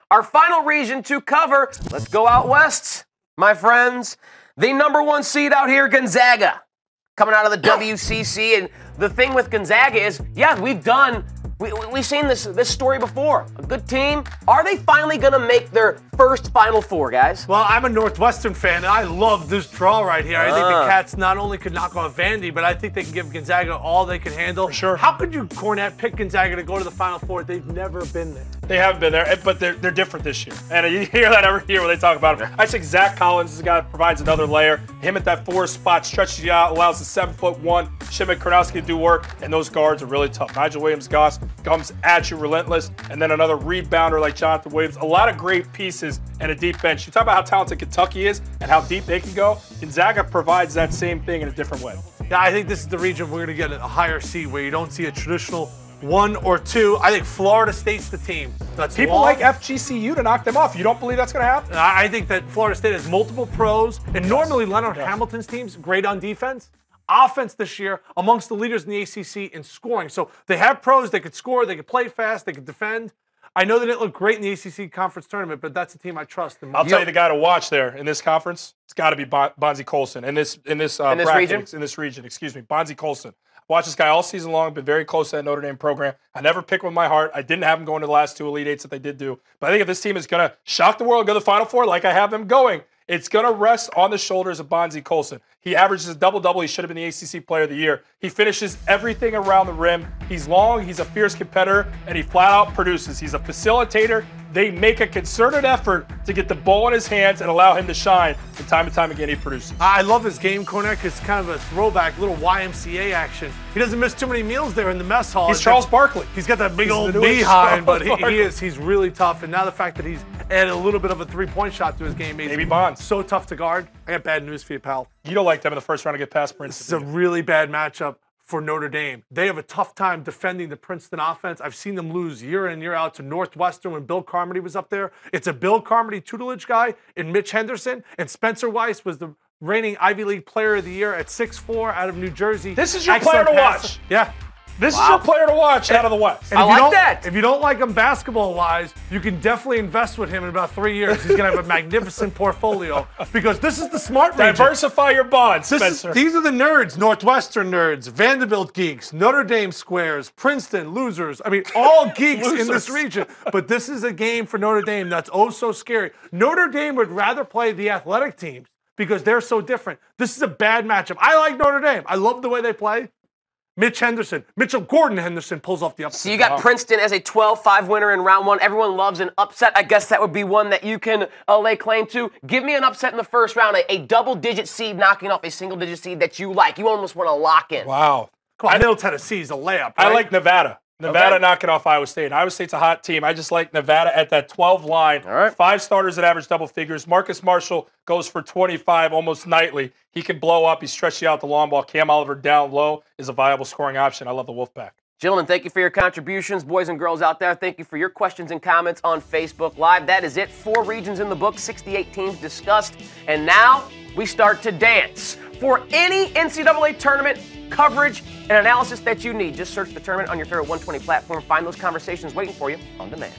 Our final region to cover. Let's go out west, my friends. The number 1 seed out here, Gonzaga, coming out of the WCC. And the thing with Gonzaga is, yeah, we've seen this story before. A good team. Are they finally going to make their first Final Four, guys? Well, I'm a Northwestern fan, and I love this draw right here. I think the Cats not only could knock off Vandy, but I think they can give Gonzaga all they can handle. For sure. How could you, Cornette, pick Gonzaga to go to the Final Four? They've never been there. They haven't been there, but they're different this year. And you hear that every year when they talk about it. I think Zach Collins is a guy that provides another layer. Him at that 4 spot stretches you out, allows the 7'1" Shimon Kronowski to do work, and those guards are really tough. Nigel Williams-Goss comes at you relentless, and then another rebounder like Jonathan Williams. A lot of great pieces and a deep bench. You talk about how talented Kentucky is and how deep they can go. Gonzaga provides that same thing in a different way. Yeah, I think this is the region we're going to get a higher seed where you don't see a traditional 1 or 2. I think Florida State's the team. People like FGCU to knock them off. You don't believe that's going to happen? I think that Florida State has multiple pros, and normally Leonard Hamilton's team's great on defense. Offense this year amongst the leaders in the ACC in scoring. So they have pros. They could score. They could play fast. They could defend. I know they didn't look great in the ACC conference tournament, but that's a team I trust. I'll tell you the guy to watch there in this conference. It's got to be Bonzie Colson in this region. Excuse me, Bonzie Colson. Watched this guy all season long. Been very close to that Notre Dame program. I never picked with my heart. I didn't have him going to the last 2 Elite Eights that they did do. But I think if this team is going to shock the world and go to the Final Four like I have them going, it's going to rest on the shoulders of Bonzie Colson. He averages a double-double. He should have been the ACC Player of the Year. He finishes everything around the rim. He's long. He's a fierce competitor, and he flat-out produces. He's a facilitator. They make a concerted effort to get the ball in his hands and allow him to shine. And time again, he produces. I love his game, Cornette, because it's kind of a throwback, little YMCA action. He doesn't miss too many meals there in the mess hall. He's Charles Barkley. He's got that big old behind, but he's really tough. And now the fact that he's added a little bit of a three-point shot to his game makes him Bonds. So tough to guard. I got bad news for you, pal. You don't like them in the first round to get past Princeton. This is a really bad matchup for Notre Dame. They have a tough time defending the Princeton offense. I've seen them lose year in, year out to Northwestern when Bill Carmody was up there. It's a Bill Carmody tutelage guy in Mitch Henderson, and Spencer Weiss was the reigning Ivy League Player of the Year at 6'4" out of New Jersey. This is your player to watch. Yeah. This is your player to watch out of the West. I like that. If you don't like him basketball-wise, you can definitely invest with him in about 3 years. He's going to have a magnificent portfolio because this is the smart region. Diversify your bonds, Spencer. These are the nerds, Northwestern nerds, Vanderbilt geeks, Notre Dame squares, Princeton losers. I mean, all geeks in this region. But this is a game for Notre Dame that's oh so scary. Notre Dame would rather play the athletic teams because they're so different. This is a bad matchup. I like Notre Dame. I love the way they play. Mitchell Gordon Henderson pulls off the upset. So you got Princeton as a 12-5 winner in round 1. Everyone loves an upset. I guess that would be one that you can lay claim to. Give me an upset in the first round, a double-digit seed knocking off a single-digit seed that you like. You almost want to lock in. Wow. Come on, Middle Tennessee is a layup, right? I like Nevada. Nevada knocking off Iowa State. Iowa State's a hot team. I just like Nevada at that 12 line. All right. 5 starters that average double figures. Marcus Marshall goes for 25 almost nightly. He can blow up. He stretches you out the long ball. Cam Oliver down low is a viable scoring option. I love the Wolfpack. Gentlemen, thank you for your contributions. Boys and girls out there, thank you for your questions and comments on Facebook Live. That is it. 4 regions in the book, 68 teams discussed. And now we start to dance. For any NCAA tournament coverage and analysis that you need, just search the tournament on your favorite 120 platform. Find those conversations waiting for you on demand.